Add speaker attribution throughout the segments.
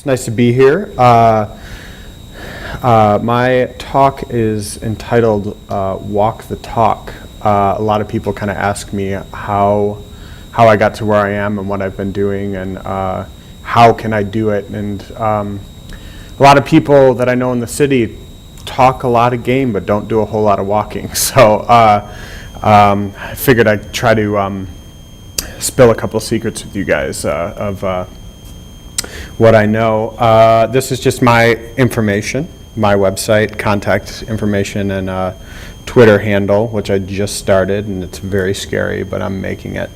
Speaker 1: It's nice to be here. My talk is entitled Walk the Talk. A lot of people kind of ask me how I got to where I am and what I've been doing and how can I do it. And a lot of people that I know in the city talk a lot of game but don't do a whole lot of walking. So I figured I'd try to spill a couple secrets with you guys of what I know. This is just my information, my website, contact information, and Twitter handle, which I just started, and it's very scary, but I'm making it.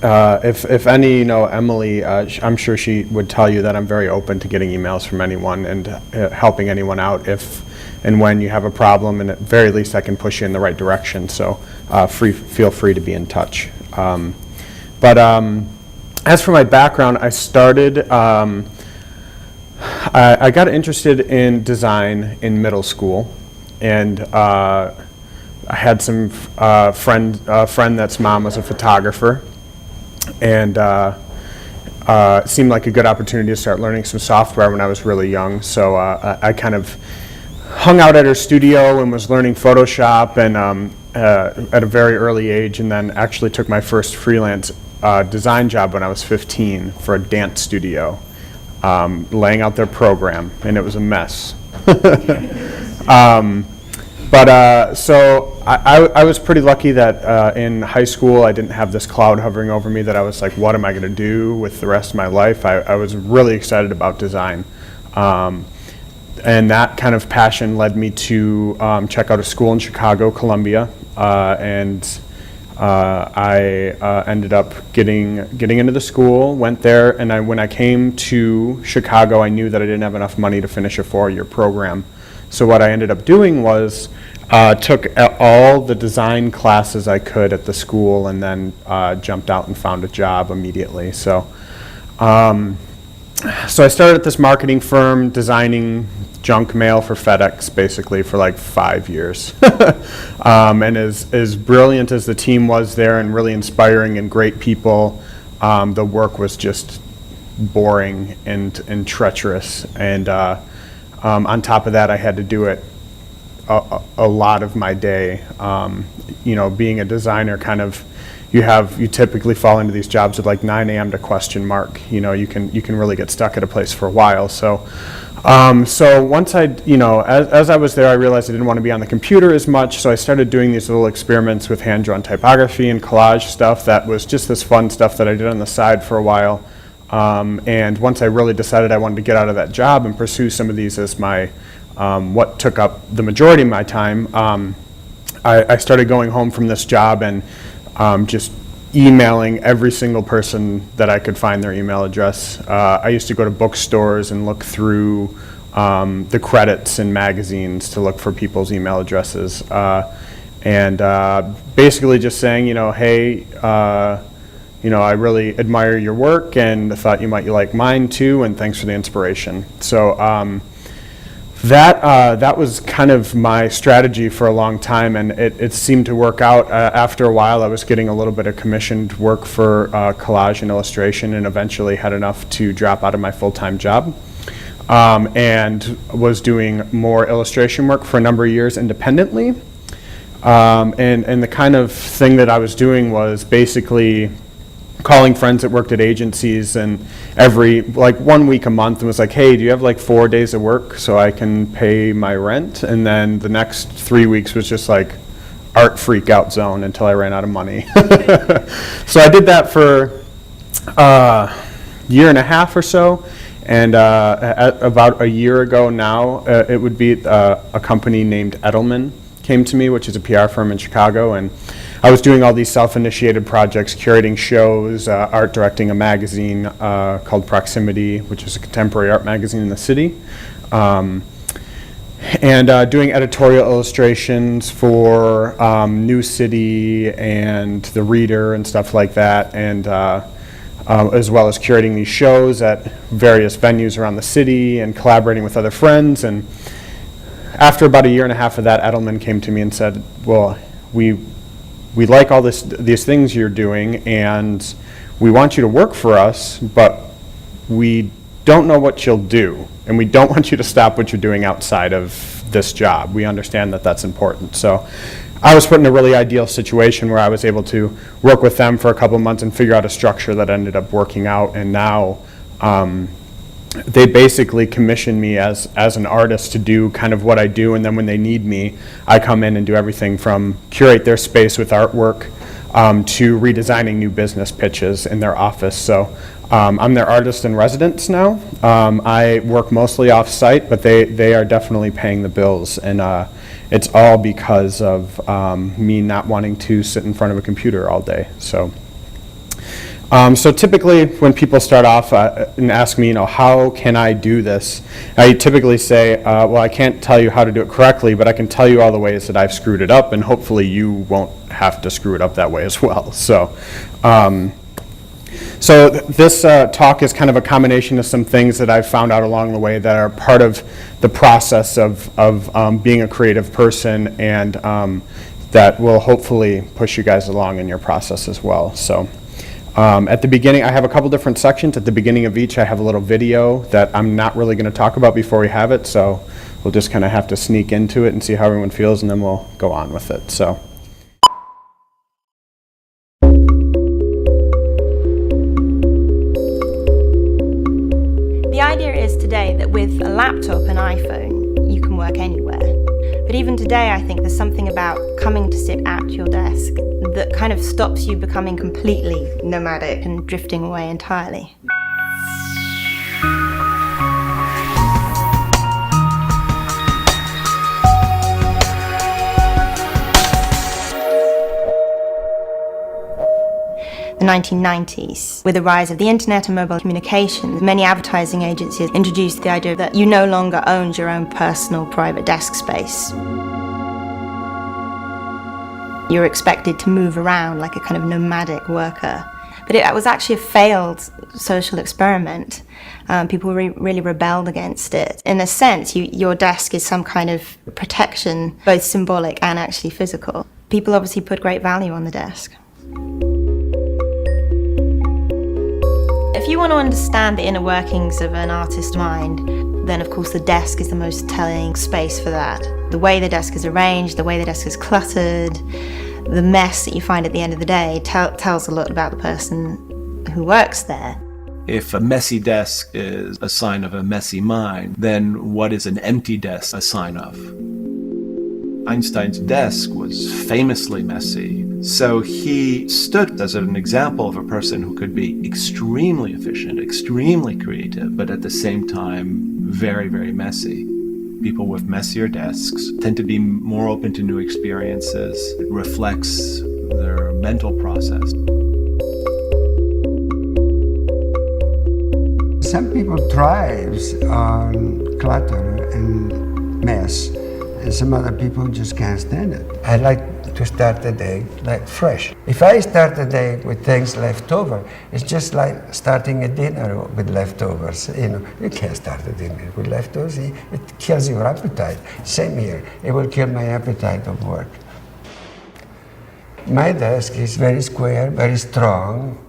Speaker 1: If any know Emily, I'm sure she would tell you that I'm very open to getting emails from anyone and helping anyone out if and when you have a problem, and at very least I can push you in the right direction, so feel free to be in touch. But as for my background, I started, I got interested in design in middle school, and I had some friend that's mom was a photographer, and it seemed like a good opportunity to start learning some software when I was really young, so I kind of hung out at her studio and was learning Photoshop and at a very early age, and then actually took my first freelance design job when I was 15 for a dance studio, laying out their program, and it was a mess. So I was pretty lucky that in high school I didn't have this cloud hovering over me that I was like, what am I going to do with the rest of my life? I was really excited about design. And that kind of passion led me to check out a school in Chicago, Columbia, and I ended up getting into the school, went there, and when I came to Chicago, I knew that I didn't have enough money to finish a 4-year program. So what I ended up doing was took all the design classes I could at the school and then jumped out and found a job immediately. So I started at this marketing firm designing junk mail for FedEx basically for like 5 years. And as brilliant as the team was there and really inspiring and great people, the work was just boring and treacherous. And on top of that, I had to do it a lot of my day. Being a designer, kind of, you typically fall into these jobs at like 9 a.m. to question mark. You can really get stuck at a place for a while. So once as I was there, I realized I didn't want to be on the computer as much. So I started doing these little experiments with hand-drawn typography and collage stuff. That was just this fun stuff that I did on the side for a while. And once I really decided I wanted to get out of that job and pursue some of these as my what took up the majority of my time, I started going home from this job and just emailing every single person that I could find their email address. I used to go to bookstores and look through the credits in magazines to look for people's email addresses, and basically just saying, hey, I really admire your work and I thought you might like mine too, and thanks for the inspiration. So that was kind of my strategy for a long time, and it seemed to work out. After a while, I was getting a little bit of commissioned work for collage and illustration, and eventually had enough to drop out of my full-time job, and was doing more illustration work for a number of years independently. And the kind of thing that I was doing was basically calling friends that worked at agencies, and every 1 week a month, and was like, hey, do you have like 4 days of work so I can pay my rent? And then the next 3 weeks was just like art freak out zone until I ran out of money. So I did that for a year and a half or so, and about a year ago now, it would be a company named Edelman came to me, which is a PR firm in Chicago, and I was doing all these self-initiated projects, curating shows, art directing a magazine called Proximity, which is a contemporary art magazine in the city, and doing editorial illustrations for New City and The Reader and stuff like that, and as well as curating these shows at various venues around the city and collaborating with other friends. And after about a year and a half of that, Edelman came to me and said, well, we like all these things you're doing, and we want you to work for us, but we don't know what you'll do, and we don't want you to stop what you're doing outside of this job. We understand that that's important. So I was put in a really ideal situation where I was able to work with them for a couple of months and figure out a structure that ended up working out, and now they basically commission me as an artist to do kind of what I do, and then when they need me, I come in and do everything from curate their space with artwork to redesigning new business pitches in their office. So I'm their artist in residence now. I work mostly off-site, but they are definitely paying the bills, and it's all because of me not wanting to sit in front of a computer all day. So typically when people start off and ask me, how can I do this? I typically say, well, I can't tell you how to do it correctly, but I can tell you all the ways that I've screwed it up, and hopefully you won't have to screw it up that way as well. So this talk is kind of a combination of some things that I've found out along the way that are part of the process of being a creative person, and that will hopefully push you guys along in your process as well. So at the beginning, I have a couple different sections. At the beginning of each, I have a little video that I'm not really going to talk about before we have it, so we'll just kind of have to sneak into it and see how everyone feels, and then we'll go on with it. So.
Speaker 2: The idea is today that with a laptop and iPhone, you can work anywhere. But even today, I think there's something about coming to sit at your desk that kind of stops you becoming completely nomadic and drifting away entirely. The 1990s, with the rise of the internet and mobile communications, many advertising agencies introduced the idea that you no longer owned your own personal private desk space. You're expected to move around like a kind of nomadic worker. But it was actually a failed social experiment. People really rebelled against it. In a sense, your desk is some kind of protection, both symbolic and actually physical. People obviously put great value on the desk. If you want to understand the inner workings of an artist's mind, then of course the desk is the most telling space for that. The way the desk is arranged, the way the desk is cluttered, the mess that you find at the end of the day tells a lot about the person who works there.
Speaker 3: If a messy desk is a sign of a messy mind, then what is an empty desk a sign of? Einstein's desk was famously messy, so he stood as an example of a person who could be extremely efficient, extremely creative, but at the same time very, very messy. People with messier desks tend to be more open to new experiences. It reflects their mental process.
Speaker 4: Some people thrive on clutter and mess, and some other people just can't stand it. I like to start the day like fresh. If I start the day with things left over, it's just like starting a dinner with leftovers. You can't start a dinner with leftovers. It kills your appetite. Same here. It will kill my appetite of work. My desk is very square, very strong.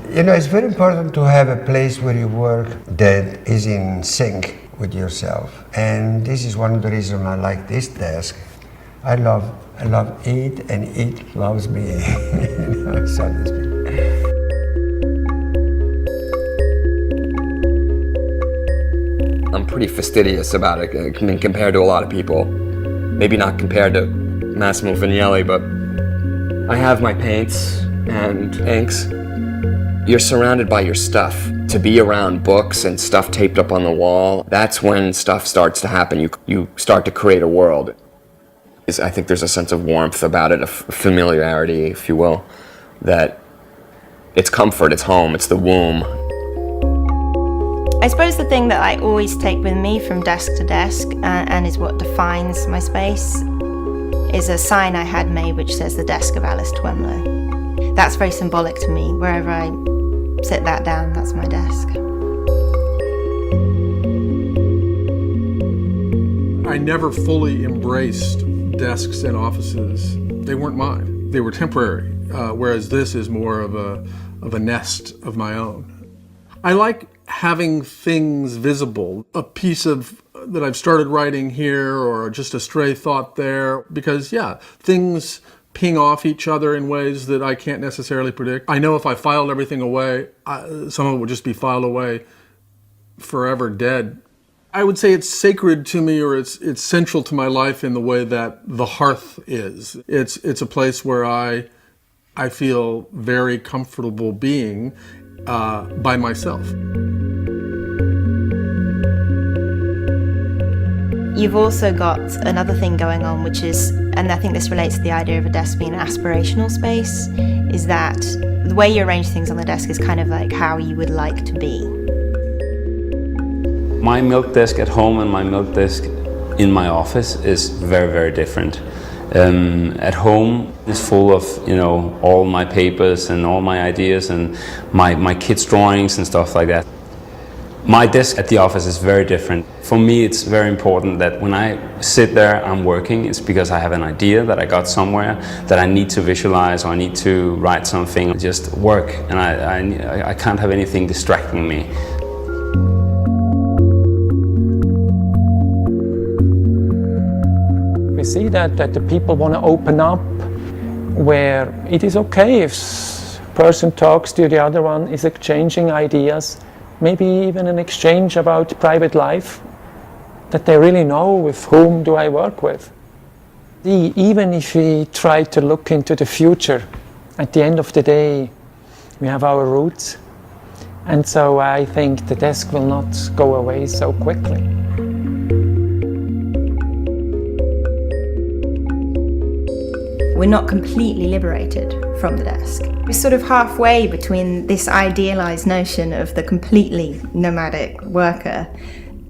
Speaker 4: It's very important to have a place where you work that is in sync with yourself. And this is one of the reasons I like this desk. I love it, and it loves me. So to speak.
Speaker 5: I'm pretty fastidious about it. I mean, compared to a lot of people. Maybe not compared to Massimo Vignelli, but I have my paints and inks. You're surrounded by your stuff. To be around books and stuff taped up on the wall, that's when stuff starts to happen. You start to create a world. I think there's a sense of warmth about it, a familiarity, if you will, that it's comfort, it's home, it's the womb.
Speaker 2: I suppose the thing that I always take with me from desk to desk, and is what defines my space, is a sign I had made which says the desk of Alice Twemlow. That's very symbolic to me. Wherever I sit that down, that's my desk.
Speaker 6: I never fully embraced desks and offices. They weren't mine. They were temporary, whereas this is more of of a nest of my own. I like having things visible, a piece of that I've started writing here or just a stray thought there, because things ping off each other in ways that I can't necessarily predict. I know if I filed everything away, some of it would just be filed away forever dead. I would say it's sacred to me, or it's central to my life in the way that the hearth is. It's a place where I feel very comfortable being by myself.
Speaker 2: You've also got another thing going on, which is, and I think this relates to the idea of a desk being an aspirational space, is that the way you arrange things on the desk is kind of like how you would like to be.
Speaker 7: My milk desk at home and my milk desk in my office is very, very different. At home, it's full of, all my papers and all my ideas and my kids' drawings and stuff like that. My desk at the office is very different. For me, it's very important that when I sit there, I'm working, it's because I have an idea that I got somewhere that I need to visualize, or I need to write something, just work, and I can't have anything distracting me.
Speaker 8: We see that the people want to open up, where it is okay if a person talks to the other one, is exchanging ideas, maybe even an exchange about private life, that they really know with whom do I work with. Even if we try to look into the future, at the end of the day, we have our roots. And so I think the desk will not go away so quickly.
Speaker 2: We're not completely liberated from the desk. We're sort of halfway between this idealized notion of the completely nomadic worker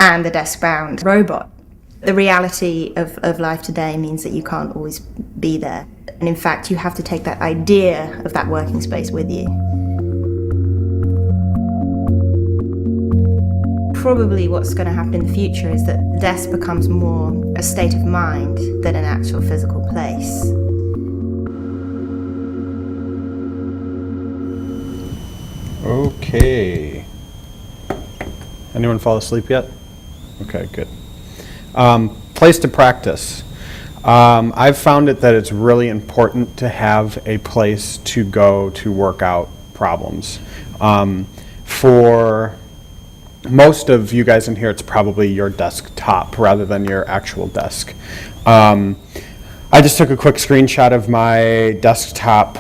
Speaker 2: and the desk-bound robot. The reality of life today means that you can't always be there. And in fact, you have to take that idea of that working space with you. Probably what's going to happen in the future is that the desk becomes more a state of mind than an actual physical place.
Speaker 1: Okay. Anyone fall asleep yet? Okay, good. Place to practice. I've found that it's really important to have a place to go to work out problems. For most of you guys in here, it's probably your desktop rather than your actual desk. I just took a quick screenshot of my desktop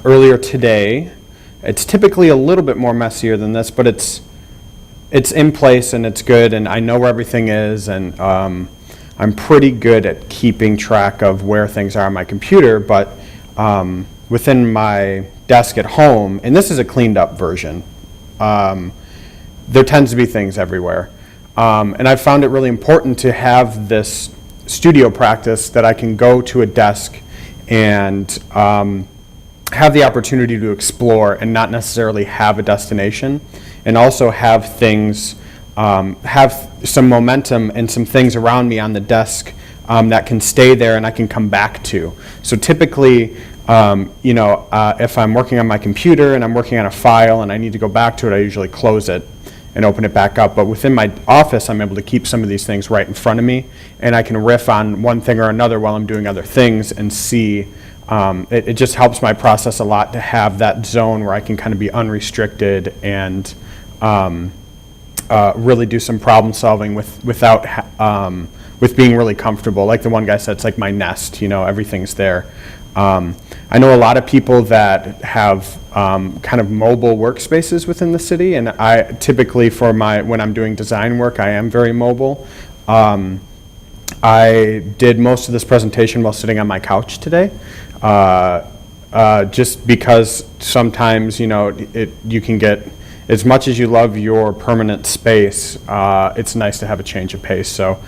Speaker 1: earlier today. It's typically a little bit more messier than this, but it's in place and it's good, and I know where everything is, and I'm pretty good at keeping track of where things are on my computer, but within my desk at home, and this is a cleaned up version, there tends to be things everywhere. And I've found it really important to have this studio practice that I can go to a desk and have the opportunity to explore and not necessarily have a destination, and also have things, have some momentum and some things around me on the desk that can stay there and I can come back to. So typically, if I'm working on my computer and I'm working on a file and I need to go back to it, I usually close it and open it back up. But within my office, I'm able to keep some of these things right in front of me, and I can riff on one thing or another while I'm doing other things and see. It just helps my process a lot to have that zone where I can kind of be unrestricted and really do some problem solving with being really comfortable. Like the one guy said, it's like my nest, everything's there. I know a lot of people that have kind of mobile workspaces within the city, and I typically when I'm doing design work, I am very mobile. I did most of this presentation while sitting on my couch today, just because sometimes, you can get, as much as you love your permanent space, it's nice to have a change of pace. So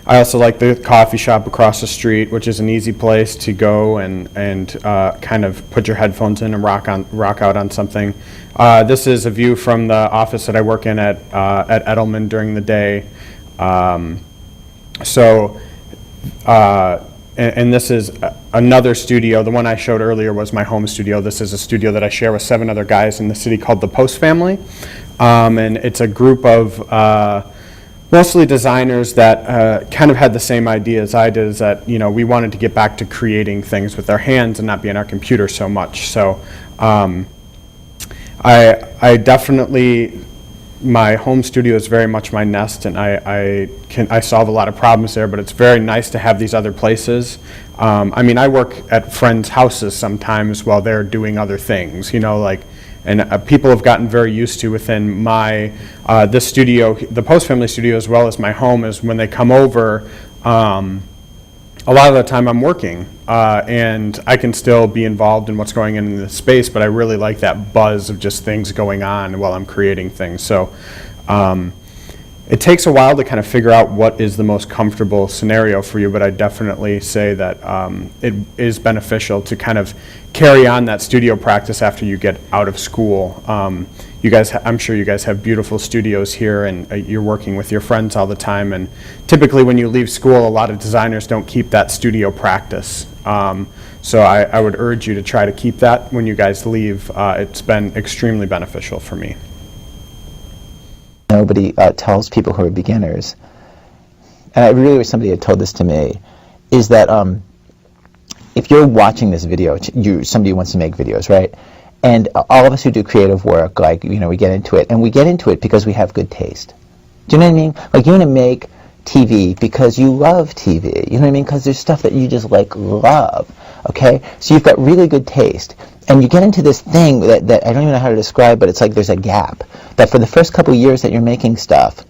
Speaker 1: I also like the coffee shop across the street, which is an easy place to go and kind of put your headphones in and rock out on something. This is a view from the office that I work in at Edelman during the day. and this is another studio. The one I showed earlier was my home studio. This is a studio that I share with 7 other guys in the city called the Post Family. And it's a group of mostly designers that kind of had the same idea as I did, is that, you know, we wanted to get back to creating things with our hands and not be on our computer so much. So I definitely, my home studio is very much my nest, and I solve a lot of problems there, but it's very nice to have these other places. I mean, I work at friends' houses sometimes while they're doing other things, you know, like, and people have gotten very used to within my, this studio, the Post Family studio, as well as my home, is when they come over, a lot of the time I'm working, and I can still be involved in what's going on in the space, but I really like that buzz of just things going on while I'm creating things. So it takes a while to kind of figure out what is the most comfortable scenario for you, but I definitely say that it is beneficial to kind of carry on that studio practice after you get out of school. You guys, I'm sure you guys have beautiful studios here, and you're working with your friends all the time, and typically when you leave school, a lot of designers don't keep that studio practice. So I would urge you to try to keep that when you guys leave. It's been extremely beneficial for me.
Speaker 9: Nobody tells people who are beginners, and I really wish somebody had told this to me, is that if you're watching this video, somebody wants to make videos, right? And all of us who do creative work, like, you know, we get into it, and we get into it because we have good taste. Do you know what I mean? Like, you want to make TV because you love TV. You know what I mean? Because there's stuff that you just, like, love, okay? So you've got really good taste. And you get into this thing that I don't even know how to describe, but it's like there's a gap. That for the first couple of years that you're making stuff,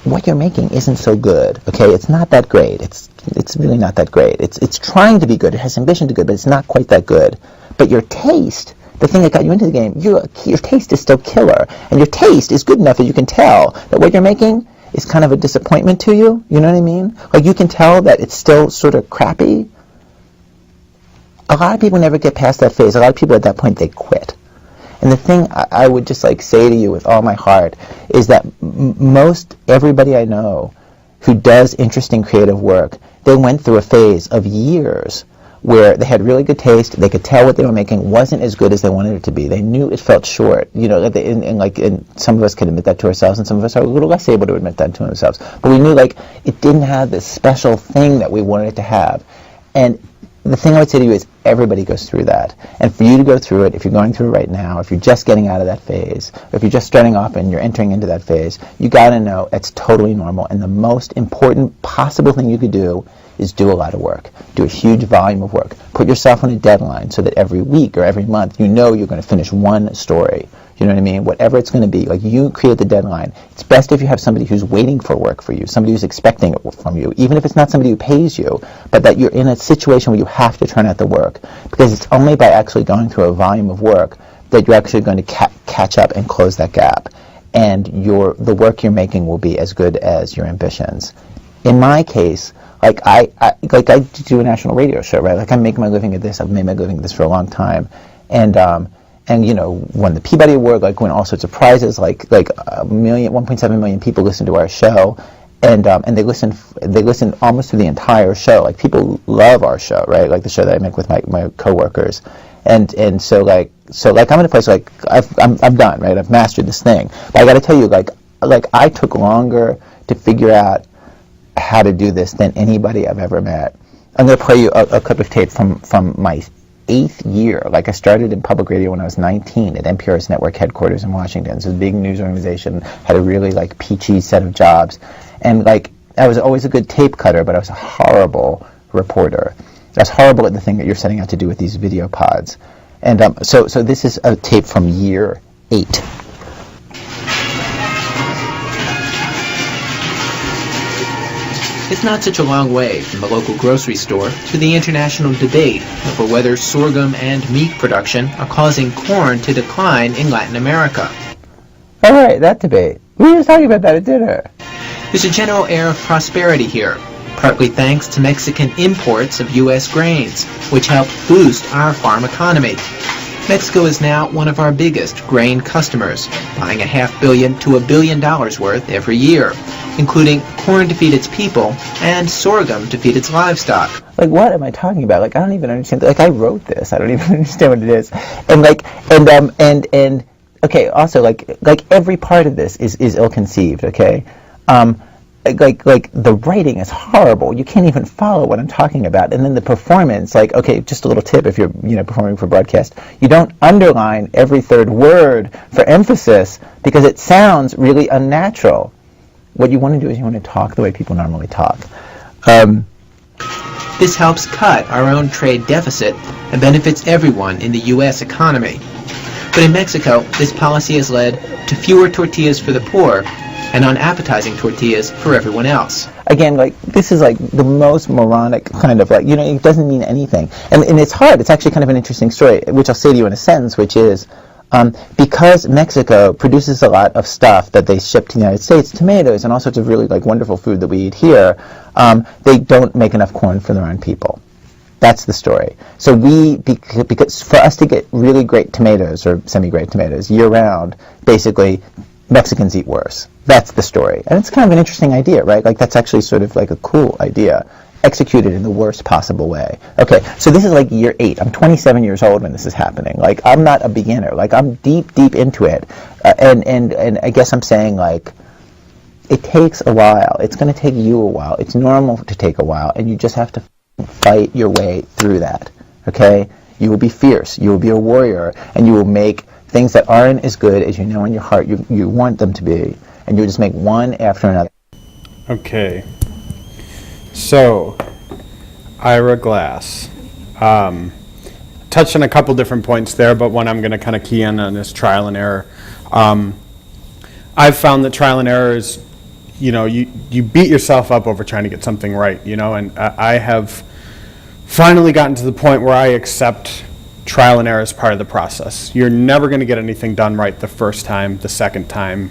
Speaker 9: what you're making isn't so good, okay? It's not that great. It's really not that great. It's trying to be good. It has ambition to be good, but it's not quite that good. But your taste, the thing that got you into the game, your taste is still killer. And your taste is good enough that you can tell that what you're making is kind of a disappointment to you. You know what I mean? Like, you can tell that it's still sort of crappy. A lot of people never get past that phase. A lot of people at that point, they quit. And the thing I would just like say to you with all my heart is that most everybody I know who does interesting creative work, they went through a phase of years where they had really good taste. They could tell what they were making wasn't as good as they wanted it to be. They knew it felt short. You know, and some of us can admit that to ourselves, and some of us are a little less able to admit that to themselves. But we knew, like, it didn't have this special thing that we wanted it to have. And the thing I would say to you is everybody goes through that. And for you to go through it, if you're going through it right now, if you're just getting out of that phase, or if you're just starting off and you're entering into that phase, you got to know it's totally normal. And the most important possible thing you could do is do a lot of work. Do a huge volume of work. Put yourself on a deadline so that every week or every month you know you're going to finish one story. You know what I mean? Whatever it's going to be, like, you create the deadline. It's best if you have somebody who's waiting for work for you, somebody who's expecting it from you, even if it's not somebody who pays you, but that you're in a situation where you have to turn out the work. Because it's only by actually going through a volume of work that you're actually going to catch up and close that gap. And the work you're making will be as good as your ambitions. In my case, like I do a national radio show, right? Like, I make my living at this. I've made my living at this for a long time. And you know, won the Peabody Award, like won all sorts of prizes, like 1.7 million people listen to our show, and they listen almost through the entire show. Like, people love our show, right? Like the show that I make with my coworkers, and so I'm in a place like I'm done, right? I've mastered this thing. But I got to tell you, like I took longer to figure out how to do this than anybody I've ever met. I'm going to play you a clip of tape from my 8th year. Like, I started in public radio when I was 19 at NPR's network headquarters in Washington. So, a big news organization, had a really, like, peachy set of jobs. And, like, I was always a good tape cutter, but I was a horrible reporter. I was horrible at the thing that you're setting out to do with these video pods. And so this is a tape from year 8.
Speaker 10: It's not such a long way from the local grocery store to the international debate over whether sorghum and meat production are causing corn to decline in Latin America.
Speaker 9: All right, that debate. We were just talking about that at dinner.
Speaker 10: There's a general air of prosperity here, partly thanks to Mexican imports of U.S. grains, which helped boost our farm economy. Mexico is now one of our biggest grain customers, buying $500 million to $1 billion worth every year, including corn to feed its people and sorghum to feed its livestock.
Speaker 9: Like, what am I talking about? Like, I don't even understand. Like, I wrote this. I don't even understand what it is. And okay, also, like every part of this is ill-conceived, okay? Like the writing is horrible. You can't even follow what I'm talking about. And then the performance, like, okay, just a little tip if you're, performing for broadcast. You don't underline every third word for emphasis because it sounds really unnatural. What you want to do is you want to talk the way people normally talk.
Speaker 10: This helps cut our own trade deficit and benefits everyone in the U.S. economy. But in Mexico, this policy has led to fewer tortillas for the poor and unappetizing tortillas for everyone else.
Speaker 9: Again, like, this is like the most moronic kind of, like, it doesn't mean anything. And it's hard. It's actually kind of an interesting story, which I'll say to you in a sentence, which is, because Mexico produces a lot of stuff that they ship to the United States, tomatoes and all sorts of really, like, wonderful food that we eat here, they don't make enough corn for their own people. That's the story. So because for us to get really great tomatoes, or semi-great tomatoes, year-round, basically, Mexicans eat worse. That's the story. And it's kind of an interesting idea, right? Like, that's actually sort of like a cool idea, executed in the worst possible way. Okay, so this is like year 8. I'm 27 years old when this is happening. Like, I'm not a beginner. Like, I'm deep into it. And I guess I'm saying, like, it takes a while. It's going to take you a while. It's normal to take a while, and you just have to fight your way through that, okay? You will be fierce. You will be a warrior, and you will make things that aren't as good as you know in your heart you want them to be, and you'll just make one after another.
Speaker 1: Okay. So, Ira Glass. Touched on a couple different points there, but one I'm going to kind of key in on is trial and error. I've found that trial and error is, you beat yourself up over trying to get something right, and I have finally gotten to the point where I accept trial and error as part of the process. You're never going to get anything done right the first time, the second time,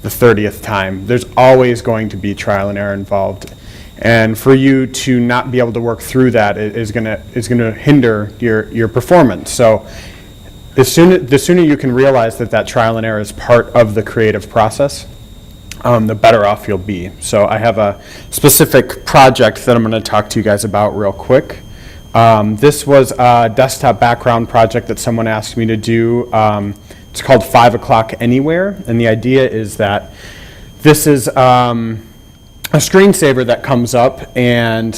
Speaker 1: the 30th time. There's always going to be trial and error involved. And for you to not be able to work through that is going to hinder your performance. So the sooner you can realize that trial and error is part of the creative process, the better off you'll be. So I have a specific project that I'm going to talk to you guys about real quick. This was a desktop background project that someone asked me to do. It's called 5 O'Clock Anywhere, and the idea is that this is a screensaver that comes up, and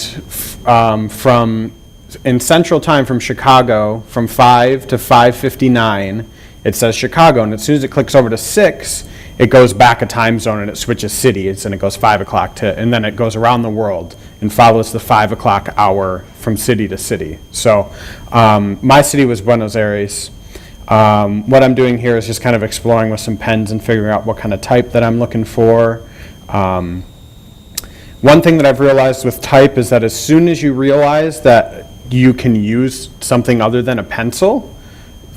Speaker 1: in Central Time from Chicago, from 5 to 5:59, it says Chicago, and as soon as it clicks over to 6, it goes back a time zone and it switches cities, and it goes 5 o'clock and then it goes around the world and follows the 5 o'clock hour from city to city. So my city was Buenos Aires. What I'm doing here is just kind of exploring with some pens and figuring out what kind of type that I'm looking for. One thing that I've realized with type is that as soon as you realize that you can use something other than a pencil,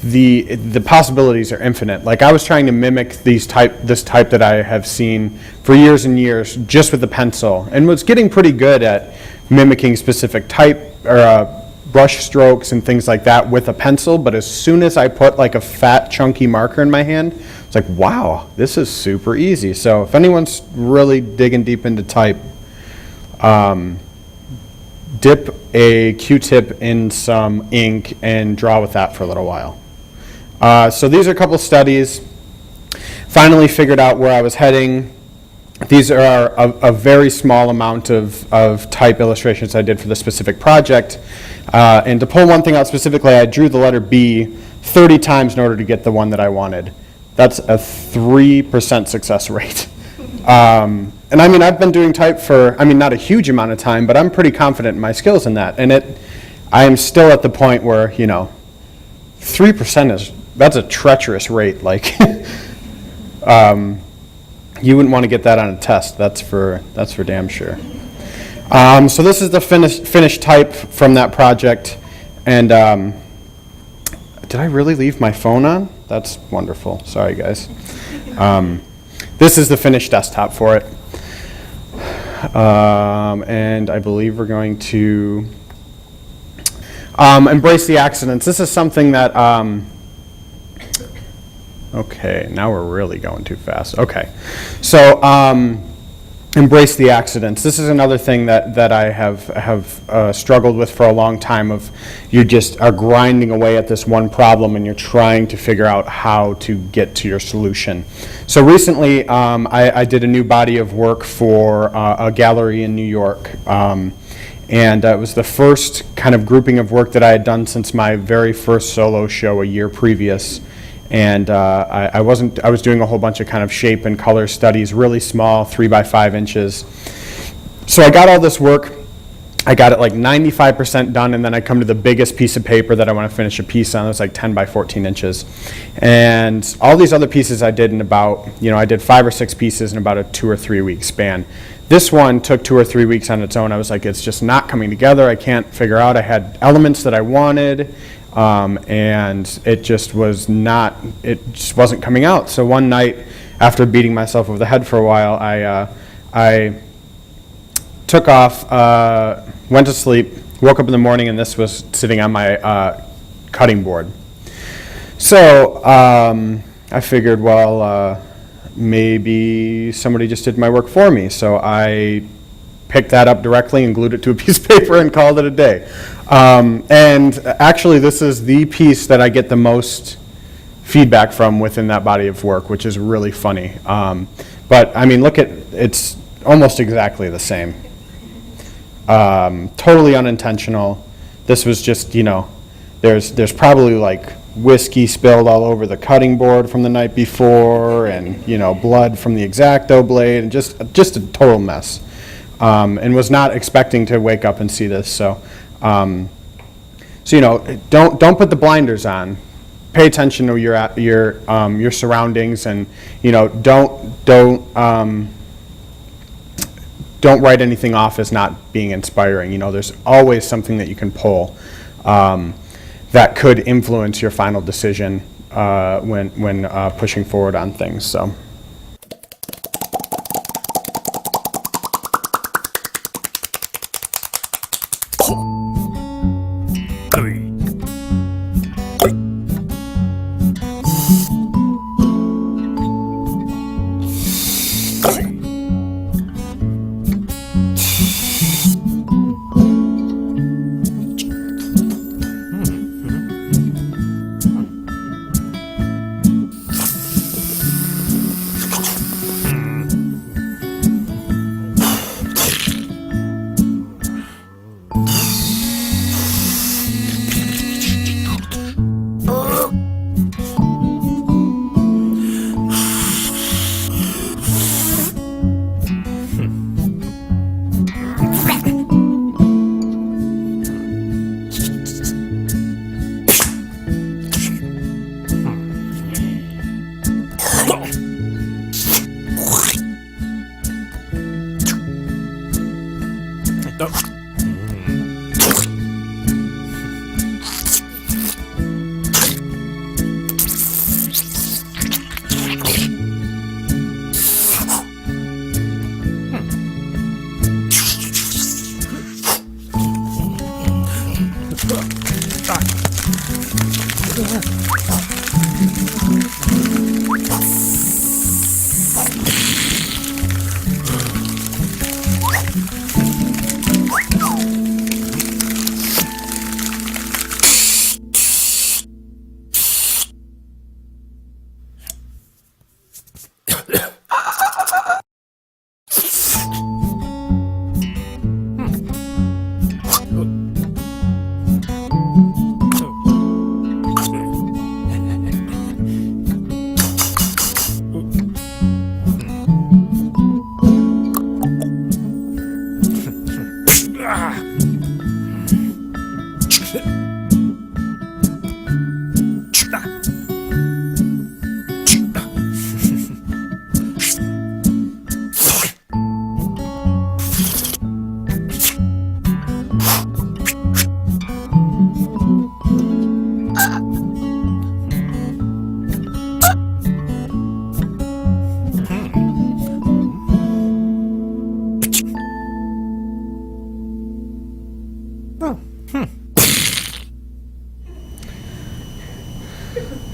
Speaker 1: the possibilities are infinite. Like, I was trying to mimic this type that I have seen for years and years just with the pencil, and was getting pretty good at mimicking specific type or brush strokes and things like that with a pencil. But as soon as I put like a fat chunky marker in my hand, it's like, wow, this is super easy. So if anyone's really digging deep into type, dip a Q-tip in some ink and draw with that for a little while. So these are a couple studies. Finally figured out where I was heading. These are a very small amount of type illustrations I did for the specific project. And to pull one thing out specifically, I drew the letter B 30 times in order to get the one that I wanted. That's a 3% success rate. And I mean, I've been doing type for, not a huge amount of time, but I'm pretty confident in my skills in that. And I am still at the point where, 3% that's a treacherous rate. Like, you wouldn't want to get that on a test. That's for damn sure. So this is the finished type from that project. And did I really leave my phone on? That's wonderful. Sorry, guys. This is the finished desktop for it. And I believe we're going to... Embrace the accidents. This is something that, okay, now we're really going too fast. Okay, so embrace the accidents. This is another thing that I have struggled with for a long time. Of you just are grinding away at this one problem and you're trying to figure out how to get to your solution. So recently, I did a new body of work for a gallery in New York. And it was the first kind of grouping of work that I had done since my very first solo show a year previous. And I was doing a whole bunch of kind of shape and color studies, really small, 3 by 5 inches. So I got all this work. I got it like 95% done, and then I come to the biggest piece of paper that I want to finish a piece on. It was like 10 by 14 inches. And all these other pieces I did in about, I did 5 or 6 pieces in about a 2 or 3 week span. This one took 2 or 3 weeks on its own. I was like, it's just not coming together. I can't figure out. I had elements that I wanted, and it just wasn't coming out. So one night, after beating myself over the head for a while, I took off, went to sleep, woke up in the morning, and this was sitting on my cutting board. So I figured, well, maybe somebody just did my work for me. So I picked that up directly and glued it to a piece of paper and called it a day. And actually, this is the piece that I get the most feedback from within that body of work, which is really funny. But I mean, it's almost exactly the same. Totally unintentional. This was just, there's probably like whiskey spilled all over the cutting board from the night before, and blood from the X-Acto blade, and just a total mess. And was not expecting to wake up and see this. So don't put the blinders on. Pay attention to your surroundings, and don't write anything off as not being inspiring. There's always something that you can pull that could influence your final decision when pushing forward on things. So.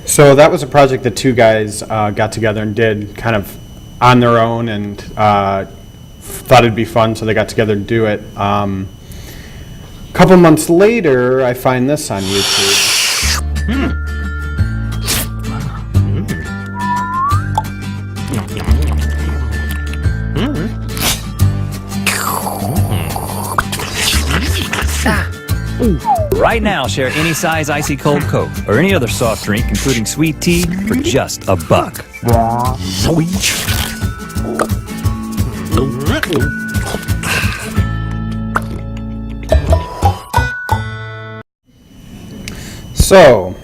Speaker 1: So that was a project that two guys got together and did kind of on their own, and thought it'd be fun, so they got together to do it. A couple months later, I find this on YouTube.
Speaker 11: Right now, share any size icy cold Coke or any other soft drink, including sweet tea, for just $1.
Speaker 1: So,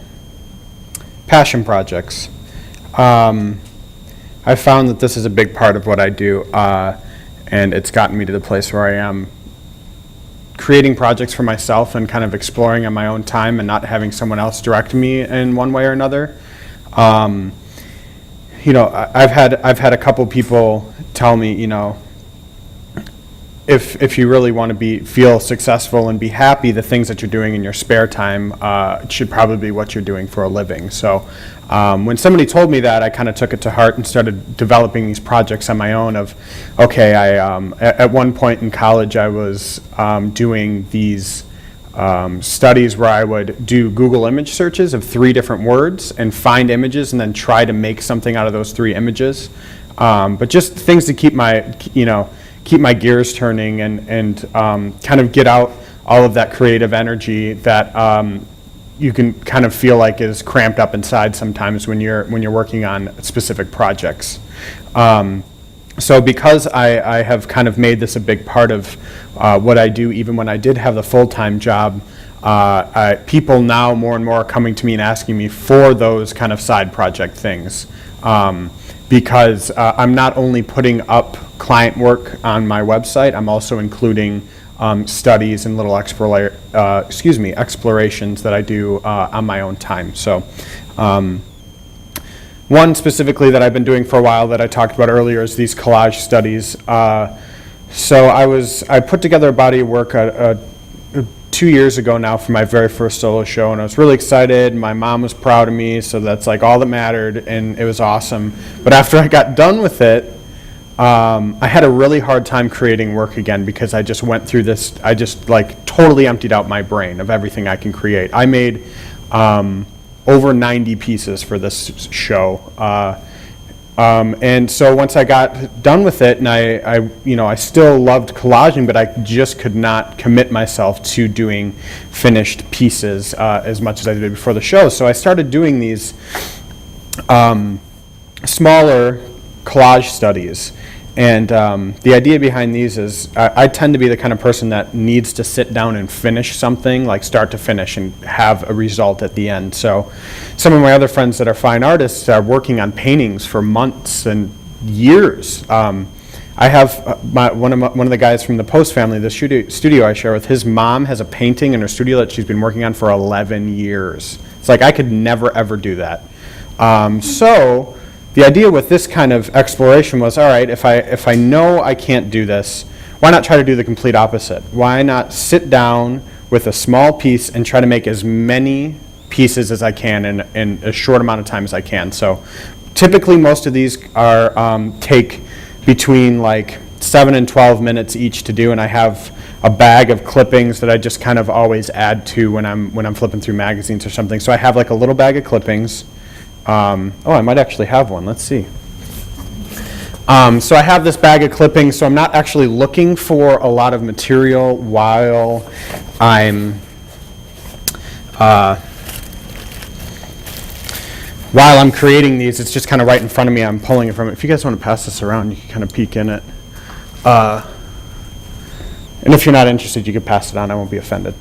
Speaker 1: passion projects. I found that this is a big part of what I do, and it's gotten me to the place where I am creating projects for myself and kind of exploring on my own time and not having someone else direct me in one way or another. You know, I've had a couple people tell me, you know, if you really want to feel successful and be happy, the things that you're doing in your spare time should probably be what you're doing for a living. So when somebody told me that, I kind of took it to heart and started developing these projects on my own. Of, okay, at one point in college, I was doing these studies where I would do Google image searches of 3 different words and find images and then try to make something out of those 3 images. But just things to keep my, keep my gears turning and kind of get out all of that creative energy that you can kind of feel like is cramped up inside sometimes when you're working on specific projects. So because I have kind of made this a big part of what I do, even when I did have the full-time job, people now more and more are coming to me and asking me for those kind of side project things. Because I'm not only putting up client work on my website, I'm also including studies and little explorations that I do on my own time. So one specifically that I've been doing for a while that I talked about earlier is these collage studies. So I put together a body of work 2 years ago now for my very first solo show, and I was really excited. My mom was proud of me, so that's like all that mattered, and it was awesome. But after I got done with it, I had a really hard time creating work again because I just went through this, I just like totally emptied out my brain of everything I can create. I made over 90 pieces for this show. And so once I got done with it, and I still loved collaging, but I just could not commit myself to doing finished pieces as much as I did before the show. So I started doing these smaller collage studies. And the idea behind these is I tend to be the kind of person that needs to sit down and finish something, like start to finish, and have a result at the end. So some of my other friends that are fine artists are working on paintings for months and years. I have one of the guys from the Post family, the studio I share with, his mom has a painting in her studio that she's been working on for 11 years. It's like I could never ever do that. So the idea with this kind of exploration was, all right, if I know I can't do this, why not try to do the complete opposite? Why not sit down with a small piece and try to make as many pieces as I can in a short amount of time as I can? So typically most of these are take between like 7 and 12 minutes each to do, and I have a bag of clippings that I just kind of always add to when I'm flipping through magazines or something. So I have like a little bag of clippings. I might actually have one. Let's see. So I have this bag of clippings, so I'm not actually looking for a lot of material while I'm creating these. It's just kind of right in front of me. I'm pulling it from it. If you guys want to pass this around, you can kind of peek in it. And if you're not interested, you can pass it on. I won't be offended.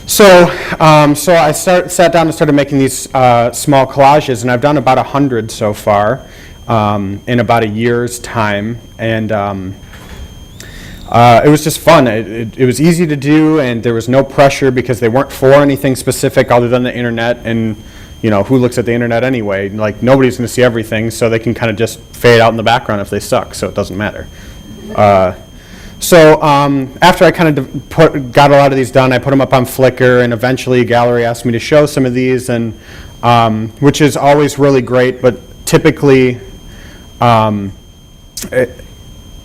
Speaker 1: So I sat down and started making these small collages, and I've done about 100 so far in about a year's time, and it was just fun. It was easy to do, and there was no pressure because they weren't for anything specific other than the internet, and who looks at the internet anyway? Like, nobody's going to see everything, so they can kind of just fade out in the background if they suck, so it doesn't matter. So after I kind of got a lot of these done, I put them up on Flickr, and eventually a gallery asked me to show some of these, and which is always really great, but typically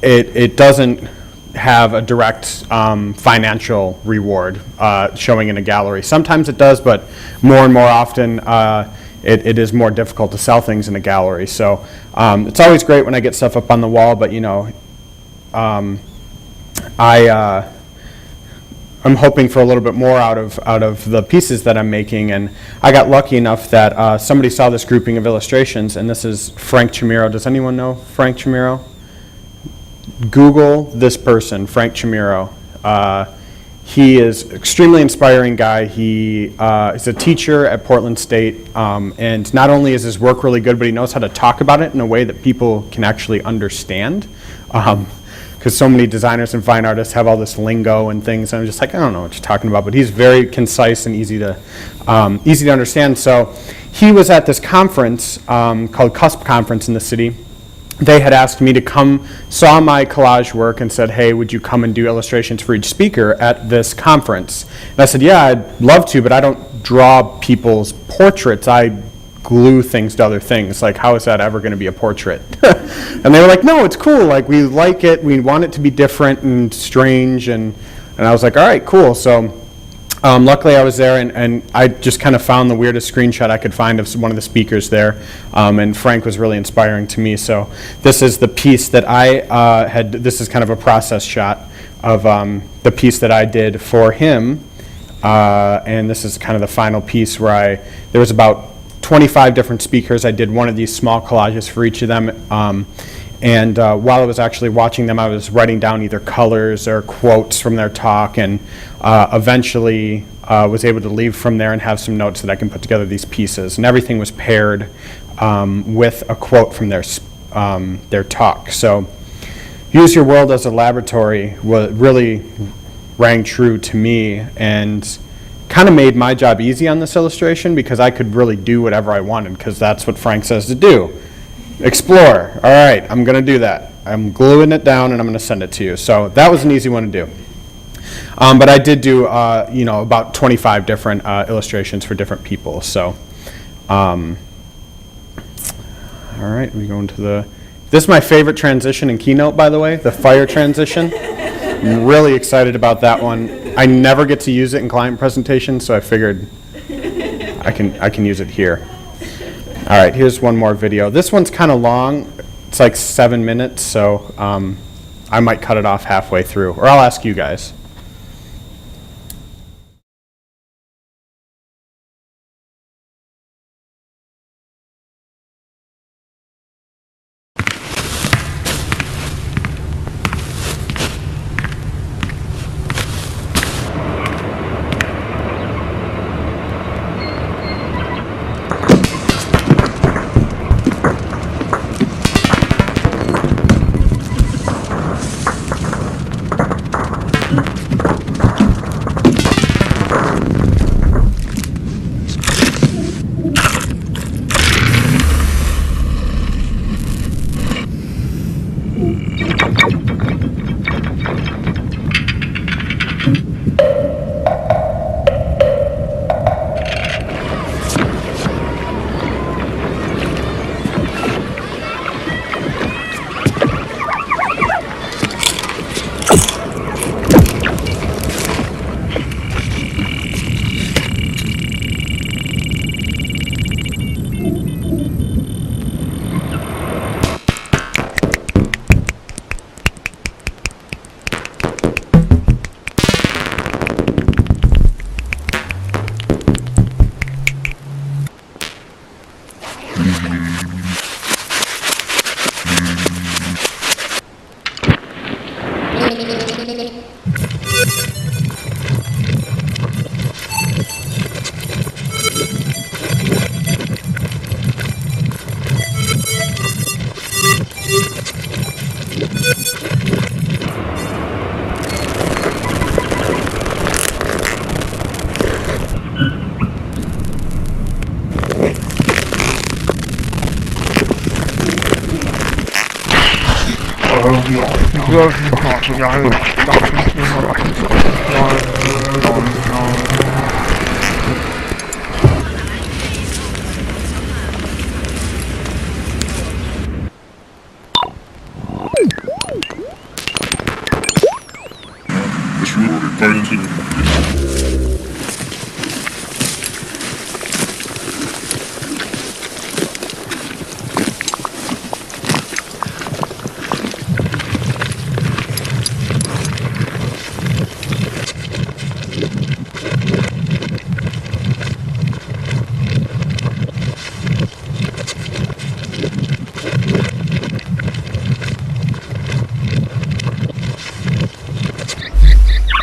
Speaker 1: it doesn't have a direct financial reward showing in a gallery. Sometimes it does, but more and more often it is more difficult to sell things in a gallery. So it's always great when I get stuff up on the wall, but you know, I'm hoping for a little bit more out of the pieces that I'm making, and I got lucky enough that somebody saw this grouping of illustrations, and this is Frank Chimero. Does anyone know Frank Chimero? Google this person, Frank Chimero. He is an extremely inspiring guy. He is a teacher at Portland State, and not only is his work really good, but he knows how to talk about it in a way that people can actually understand. Because so many designers and fine artists have all this lingo and things, and I'm just like, I don't know what you're talking about, but he's very concise and easy to understand. So he was at this conference called Cusp Conference in the city. They had asked me to come, saw my collage work, and said, hey, would you come and do illustrations for each speaker at this conference? And I said, yeah, I'd love to, but I don't draw people's portraits. I glue things to other things. Like, how is that ever going to be a portrait? And they were like, no, it's cool. Like, we like it. We want it to be different and strange. And I was like, all right, cool. So luckily I was there, and I just kind of found the weirdest screenshot I could find of one of the speakers there. And Frank was really inspiring to me. So this is the piece that I had. This is kind of a process shot of the piece that I did for him. And this is kind of the final piece where there was about 25 different speakers. I did one of these small collages for each of them, and while I was actually watching them, I was writing down either colors or quotes from their talk, and eventually was able to leave from there and have some notes that I can put together these pieces, and everything was paired with a quote from their talk. So use your world as a laboratory really rang true to me, and kind of made my job easy on this illustration because I could really do whatever I wanted, because that's what Frank says to do. Explore. All right, I'm going to do that. I'm gluing it down and I'm going to send it to you. So that was an easy one to do. But I did do, about 25 different illustrations for different people. So, all right, we go into this is my favorite transition in Keynote, by the way, the fire transition. I'm really excited about that one. I never get to use it in client presentations, so I figured I can use it here. All right, here's one more video. This one's kind of long. It's like 7 minutes, so I might cut it off halfway through, or I'll ask you guys.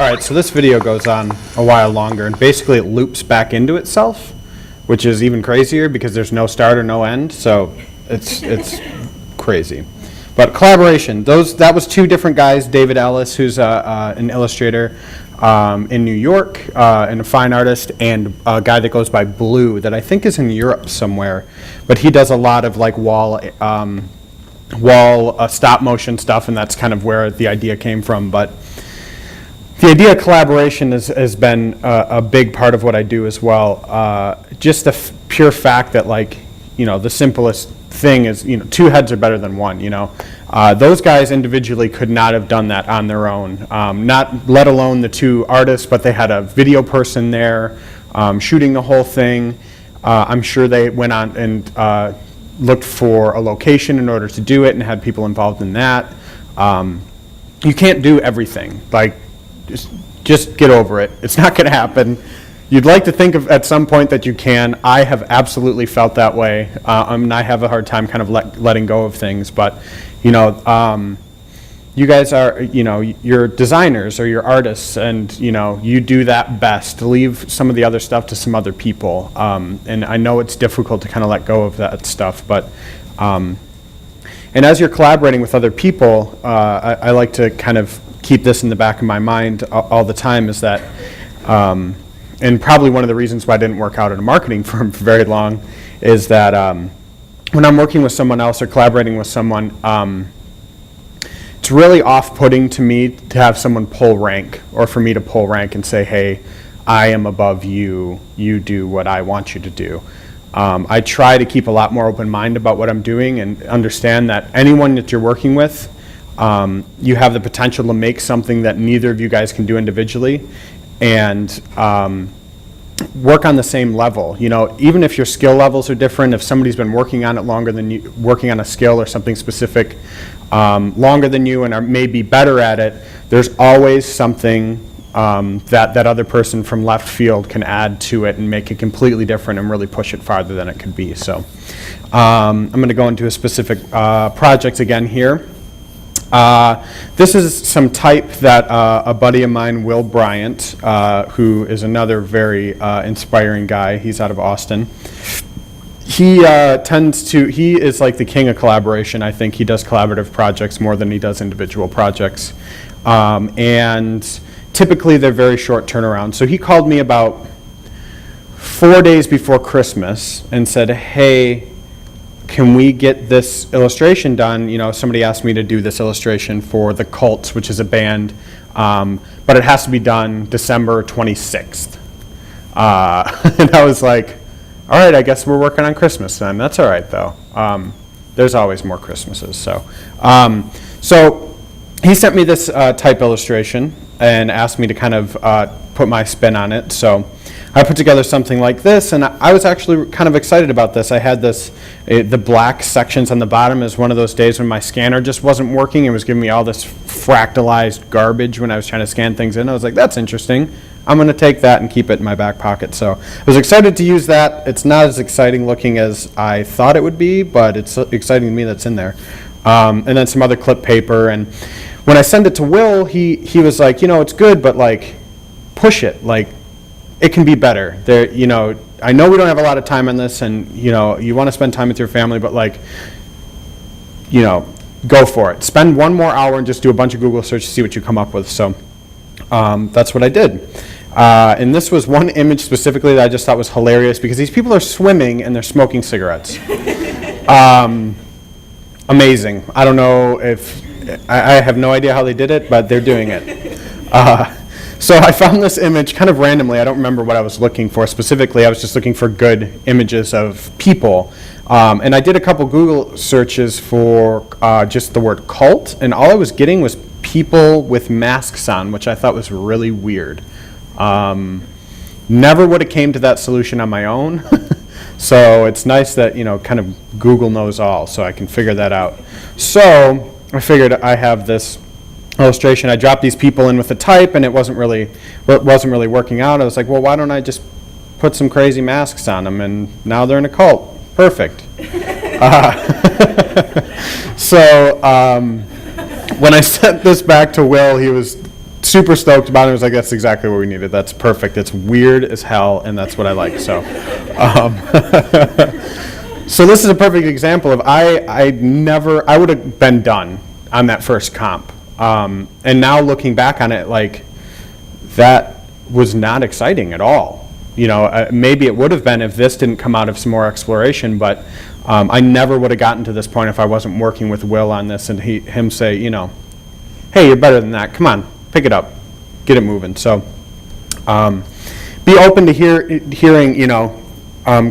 Speaker 1: All right, so this video goes on a while longer, and basically it loops back into itself, which is even crazier because there's no start or no end, so it's crazy. But collaboration, that was two different guys, David Ellis, who's an illustrator in New York, and a fine artist, and a guy that goes by Blue that I think is in Europe somewhere, but he does a lot of like wall stop motion stuff, and that's kind of where the idea came from. But the idea of collaboration has been a big part of what I do as well. Just the pure fact that, like, you know, the simplest thing is, you know, two heads are better than one, you know. Those guys individually could not have done that on their own, not let alone the two artists, but they had a video person there shooting the whole thing. I'm sure they went on and looked for a location in order to do it and had people involved in that. You can't do everything. Like, just get over it. It's not going to happen. You'd like to think of at some point that you can. I have absolutely felt that way. I have a hard time kind of letting go of things. But, you know, you guys are, you know, you're designers or you're artists, and, you know, you do that best. Leave some of the other stuff to some other people. And I know it's difficult to kind of let go of that stuff, but and as you're collaborating with other people, I like to kind of keep this in the back of my mind all the time, is that, and probably one of the reasons why I didn't work out at a marketing firm for very long, is that when I'm working with someone else or collaborating with someone, it's really off-putting to me to have someone pull rank, or for me to pull rank and say, hey, I am above you, you do what I want you to do. I try to keep a lot more open mind about what I'm doing and understand that anyone that you're working with, you have the potential to make something that neither of you guys can do individually, and work on the same level. You know, even if your skill levels are different, if somebody's been working on it longer than you, working on a skill or something specific longer than you and are maybe better at it, there's always something that other person from left field can add to it and make it completely different and really push it farther than it could be. So I'm going to go into a specific project again here. This is some type that a buddy of mine, Will Bryant, who is another very inspiring guy, he's out of Austin. He he is like the king of collaboration. I think he does collaborative projects more than he does individual projects. And typically they're very short turnaround. So he called me about 4 days before Christmas and said, hey, can we get this illustration done? You know, somebody asked me to do this illustration for The Cults, which is a band, but it has to be done December 26th. And I was like, all right, I guess we're working on Christmas then. That's all right, though. There's always more Christmases. So he sent me this type illustration and asked me to kind of put my spin on it. So I put together something like this, and I was actually kind of excited about this. I had the black sections on the bottom is one of those days when my scanner just wasn't working. It was giving me all this fractalized garbage when I was trying to scan things in. I was like, that's interesting. I'm going to take that and keep it in my back pocket. So I was excited to use that. It's not as exciting looking as I thought it would be, but it's exciting to me that's in there. And then some other clip paper. And when I sent it to Will, he was like, you know, it's good, but like, push it. Like, it can be better. There, you know, I know we don't have a lot of time on this, and you know, you want to spend time with your family, but like, you know, go for it. Spend 1 more hour and just do a bunch of Google search to see what you come up with. So that's what I did. And this was one image specifically that I just thought was hilarious because these people are swimming and they're smoking cigarettes. Amazing. I don't know if I have no idea how they did it, but they're doing it. So I found this image kind of randomly. I don't remember what I was looking for specifically. I was just looking for good images of people. And I did a couple Google searches for just the word cult, and all I was getting was people with masks on, which I thought was really weird. Never would have came to that solution on my own. So it's nice that, kind of Google knows all, so I can figure that out. So I figured I have this illustration. I dropped these people in with a type, and it wasn't really working out. I was like, well, why don't I just put some crazy masks on them, and now they're in a cult. Perfect. So when I sent this back to Will, he was super stoked about it. He was like, that's exactly what we needed. That's perfect. It's weird as hell, and that's what I like. So so this is a perfect example of I would have been done on that first comp. And now looking back on it, like, that was not exciting at all. Maybe it would have been if this didn't come out of some more exploration, but I never would have gotten to this point if I wasn't working with Will on this and him say, hey, you're better than that. Come on, pick it up, get it moving. So be open to hearing,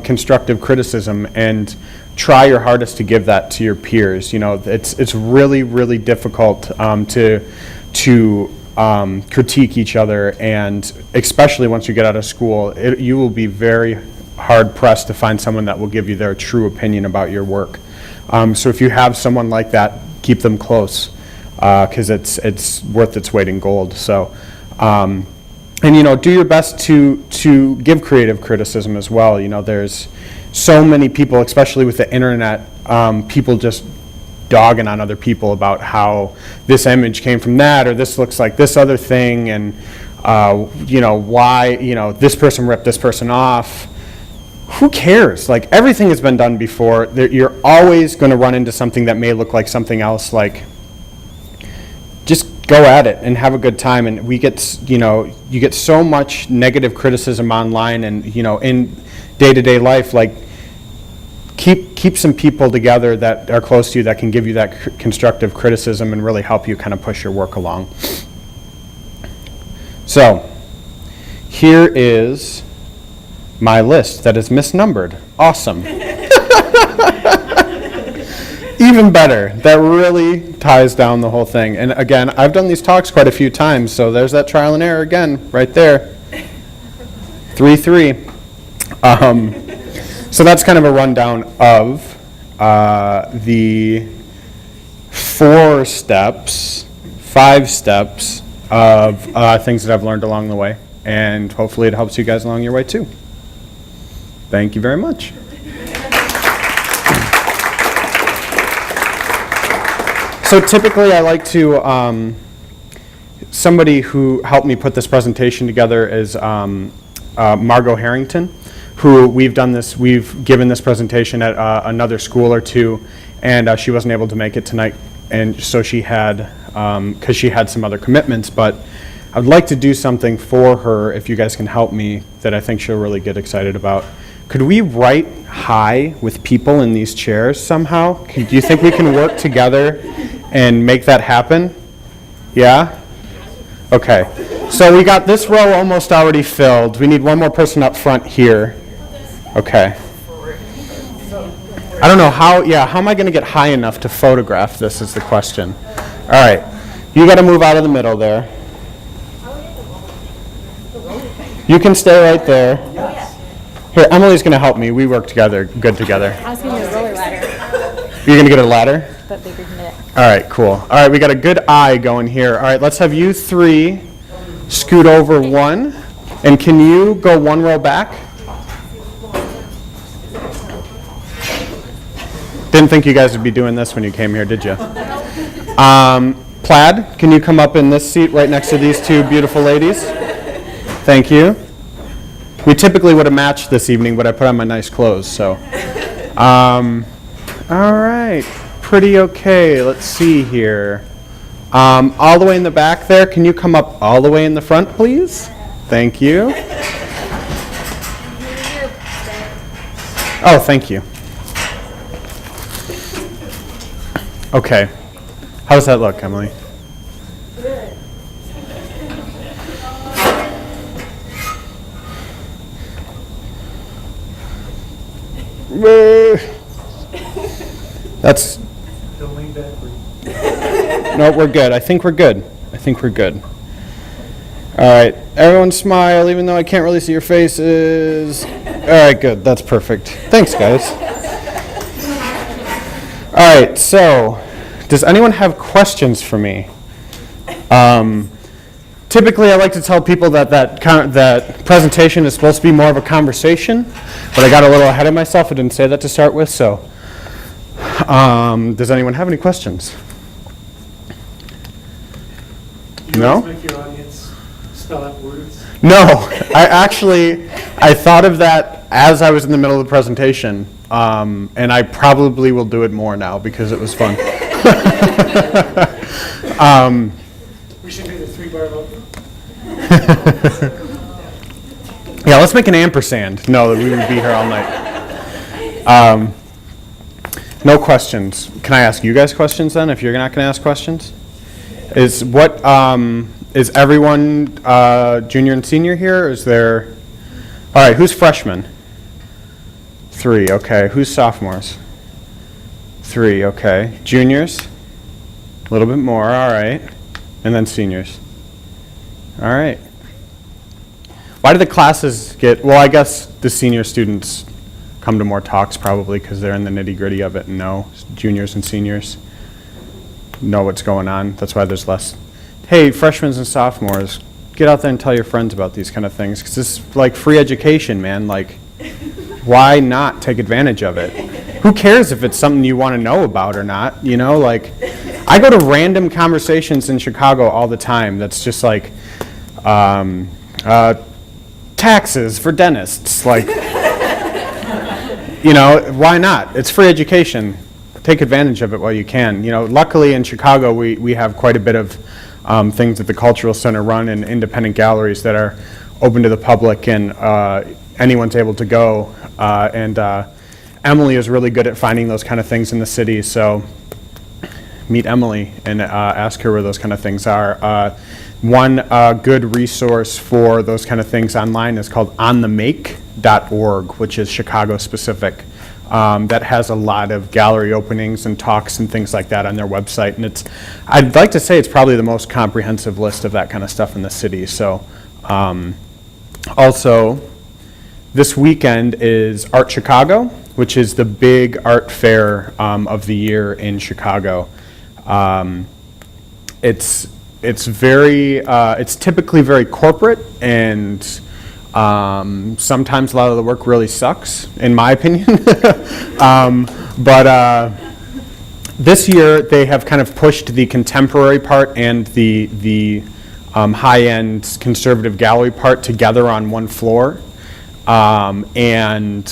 Speaker 1: constructive criticism, and try your hardest to give that to your peers. It's really, really difficult to critique each other, and especially once you get out of school, you will be very hard pressed to find someone that will give you their true opinion about your work. So if you have someone like that, keep them close, because it's worth its weight in gold. So, and do your best to give creative criticism as well. There's so many people, especially with the internet, people just dogging on other people about how this image came from that, or this looks like this other thing, and why this person ripped this person off. Who cares? Like, everything has been done before. You're always going to run into something that may look like something else. Like, just go at it and have a good time. And you get so much negative criticism online, and in day-to-day life, like, keep some people together that are close to you that can give you that constructive criticism and really help you kind of push your work along. So here is my list that is misnumbered. Awesome. Even better. That really ties down the whole thing. And again, I've done these talks quite a few times, so there's that trial and error again, right there. 3-3. So that's kind of a rundown of the 5 steps of things that I've learned along the way. And hopefully it helps you guys along your way too. Thank you very much. So typically I like to, somebody who helped me put this presentation together is Margot Harrington, who we've given this presentation at another school or two, and she wasn't able to make it tonight, and so she had, because she had some other commitments, but I would like to do something for her, if you guys can help me, that I think she'll really get excited about. Could we write hi with people in these chairs somehow? Do you think we can work together and make that happen? Yeah? Okay. So we got this row almost already filled. We need one more person up front here. Okay. I don't know how am I going to get high enough to photograph this is the question. All right. You got to move out of the middle there. You can stay right there. Here, Emily's going to help me. We work together, good together.
Speaker 12: I was going to do a roller ladder.
Speaker 1: You're going to get a ladder?
Speaker 12: But bigger than it.
Speaker 1: All right, cool. All right, we got a good eye going here. All right, let's have you 3 scoot over 1. And can you go 1 row back? Didn't think you guys would be doing this when you came here, did you? Plaid, can you come up in this seat right next to these 2 beautiful ladies? Thank you. We typically would have matched this evening, but I put on my nice clothes, so. All right, pretty okay. Let's see here. All the way in the back there, can you come up all the way in the front, please? Thank you. Oh, thank you. Okay. How does that look, Emily? That's.
Speaker 13: Don't lean backward.
Speaker 1: No, we're good. I think we're good. All right, everyone smile, even though I can't really see your faces. All right, good. That's perfect. Thanks, guys. All right, so does anyone have questions for me? Typically, I like to tell people that presentation is supposed to be more of a conversation, but I got a little ahead of myself. I didn't say that to start with, so does anyone have any questions? No?
Speaker 13: Make your audience spell out words.
Speaker 1: No, I thought of that as I was in the middle of the presentation, and I probably will do it more now because it was fun.
Speaker 13: We should do the 3-bar vote.
Speaker 1: Yeah, let's make an ampersand. No, we would be here all night. No questions. Can I ask you guys questions then, if you're not going to ask questions? Is everyone junior and senior here? Is there? All right, who's freshmen? 3, okay. Who's sophomores? 3, okay. Juniors? A little bit more, all right. And then seniors. All right. Why do the classes get, well, I guess the senior students come to more talks probably because they're in the nitty-gritty of it and know juniors and seniors know what's going on. That's why there's less. Hey, freshmen and sophomores, get out there and tell your friends about these kind of things because it's like free education, man. Like, why not take advantage of it? Who cares if it's something you want to know about or not? You know, like, I go to random conversations in Chicago all the time that's just like, taxes for dentists. Like, you know, why not? It's free education. Take advantage of it while you can. You know, luckily in Chicago we have quite a bit of things that the Cultural Center run and independent galleries that are open to the public and anyone's able to go. And Emily is really good at finding those kind of things in the city, so meet Emily and ask her where those kind of things are. One good resource for those kind of things online is called onthemake.org, which is Chicago specific. That has a lot of gallery openings and talks and things like that on their website. And I'd like to say it's probably the most comprehensive list of that kind of stuff in the city. So also, this weekend is Art Chicago, which is the big art fair of the year in Chicago. It's typically very corporate and sometimes a lot of the work really sucks, in my opinion. But this year they have kind of pushed the contemporary part and the high-end conservative gallery part together on one floor. And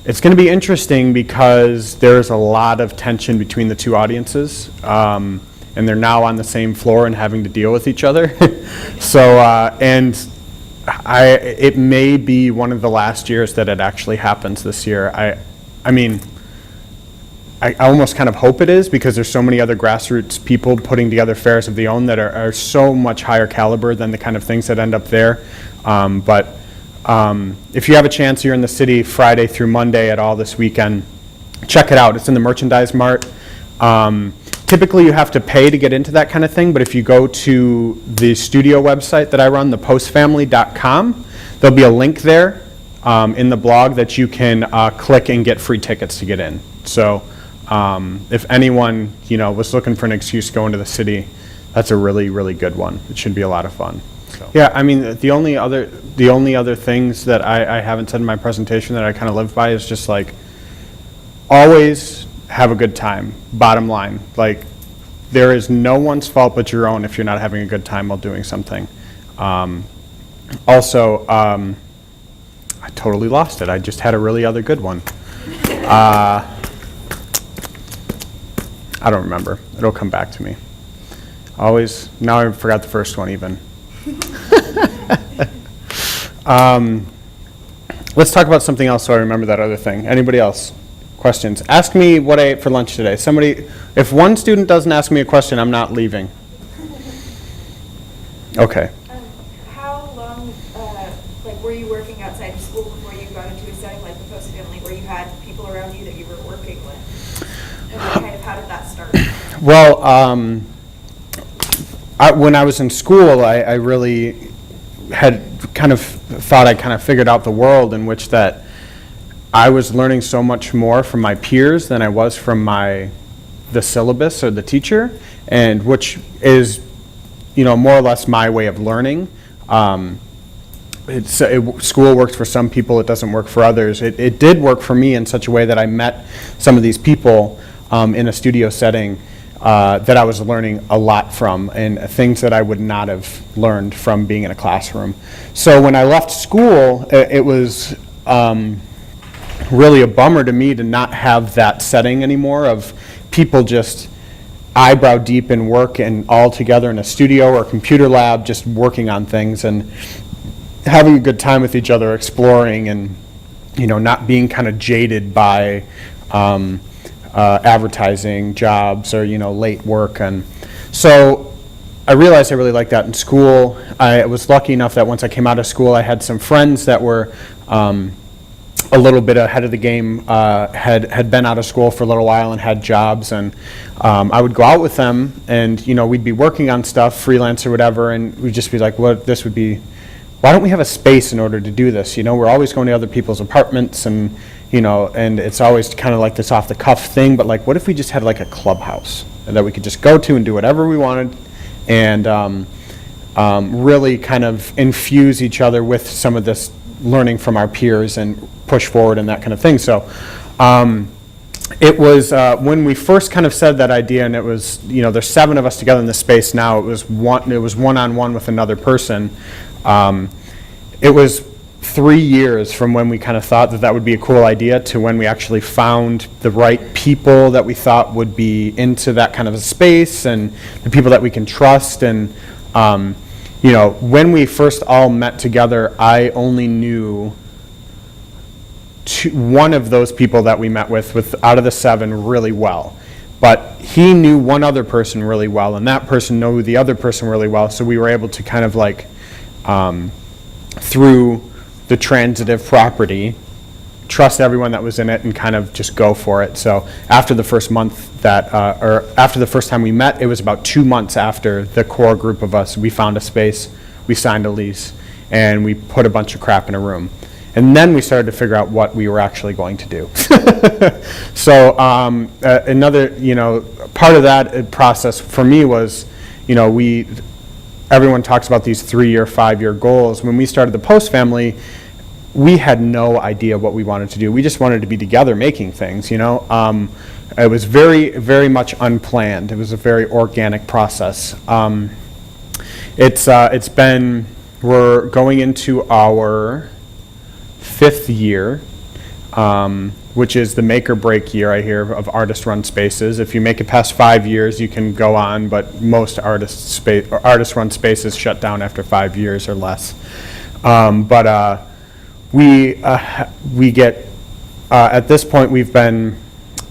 Speaker 1: it's going to be interesting because there's a lot of tension between the two audiences. And they're now on the same floor and having to deal with each other. So, it may be one of the last years that it actually happens this year. I mean, I almost kind of hope it is because there's so many other grassroots people putting together fairs of their own that are so much higher caliber than the kind of things that end up there. But if you have a chance, you're in the city Friday through Monday at all this weekend, check it out. It's in the Merchandise Mart. Typically you have to pay to get into that kind of thing, but if you go to the studio website that I run, thepostfamily.com, there'll be a link there in the blog that you can click and get free tickets to get in. So if anyone was looking for an excuse to go into the city, that's a really, really good one. It should be a lot of fun. So. Yeah, I mean, the only other things that I haven't said in my presentation that I kind of live by is just like always have a good time, bottom line. Like, there is no one's fault but your own if you're not having a good time while doing something. Also, I totally lost it. I just had a really other good one. I don't remember. It'll come back to me. Always, now I forgot the first one even. Let's talk about something else so I remember that other thing. Anybody else? Questions. Ask me what I ate for lunch today. Somebody, if one student doesn't ask me a question, I'm not leaving. Okay.
Speaker 12: How long, were you working outside of school before you got into a setting like the post-family where you had people around you that you were working with? And how did that start?
Speaker 1: Well, when I was in school, I really had kind of thought I kind of figured out the world in which that I was learning so much more from my peers than I was from the syllabus or the teacher, and which is, more or less my way of learning. School works for some people, it doesn't work for others. It did work for me in such a way that I met some of these people in a studio setting that I was learning a lot from, and things that I would not have learned from being in a classroom. So when I left school, it was really a bummer to me to not have that setting anymore of people just eyebrow deep in work and all together in a studio or a computer lab just working on things and having a good time with each other, exploring, and not being kind of jaded by advertising jobs or late work. And so I realized I really liked that in school. I was lucky enough that once I came out of school, I had some friends that were a little bit ahead of the game, had been out of school for a little while and had jobs, and I would go out with them, and we'd be working on stuff, freelance or whatever, and we'd just be like, why don't we have a space in order to do this? We're always going to other people's apartments, and and it's always kind of like this off the cuff thing, but what if we just had a clubhouse that we could just go to and do whatever we wanted, and really kind of infuse each other with some of this learning from our peers and push forward and that kind of thing. So it was when we first kind of said that idea, and it was, there's 7 of us together in this space now. It was one-on-one with another person. It was 3 years from when we kind of thought that would be a cool idea to when we actually found the right people that we thought would be into that kind of a space, and the people that we can trust. And when we first all met together, I only knew one of those people that we met with out of the 7 really well. But he knew one other person really well, and that person knew the other person really well, so we were able to kind of through the transitive property, trust everyone that was in it and kind of just go for it. So after the first month or after the first time we met, it was about 2 months after the core group of us, we found a space, we signed a lease, and we put a bunch of crap in a room. And then we started to figure out what we were actually going to do. So another, part of that process for me was, everyone talks about these 3-year, 5-year goals. When we started the Post family, we had no idea what we wanted to do. We just wanted to be together making things, It was very, very much unplanned. It was a very organic process. We're going into our 5th year, which is the make or break year, I hear, of artist-run spaces. If you make it past 5 years, you can go on, but most artist-run spaces shut down after 5 years or less. We get, at this point, we've been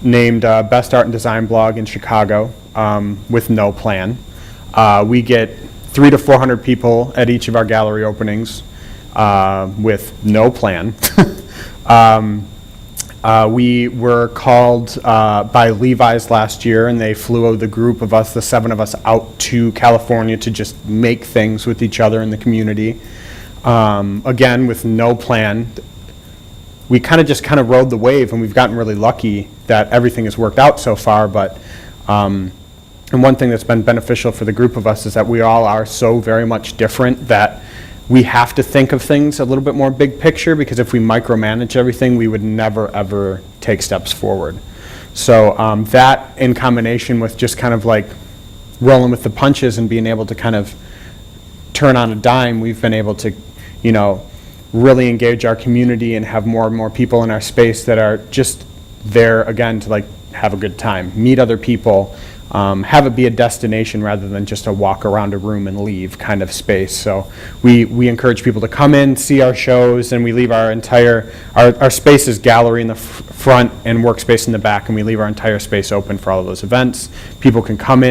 Speaker 1: named Best Art and Design Blog in Chicago with no plan. We get 300 to 400 people at each of our gallery openings with no plan. We were called by Levi's last year, and they flew the group of us, the 7 of us, out to California to just make things with each other in the community. Again, with no plan. We kind of rode the wave, and we've gotten really lucky that everything has worked out so far. But and one thing that's been beneficial for the group of us is that we all are so very much different that we have to think of things a little bit more big picture, because if we micromanage everything, we would never, ever take steps forward. So that, in combination with just kind of rolling with the punches and being able to kind of turn on a dime, we've been able to, really engage our community and have more and more people in our space that are just there, again, to have a good time, meet other people, have it be a destination rather than just a walk around a room and leave kind of space. So we encourage people to come in, see our shows, and we leave our entire, our space is gallery in the front and workspace in the back, and we leave our entire space open for all of those events. People can come in.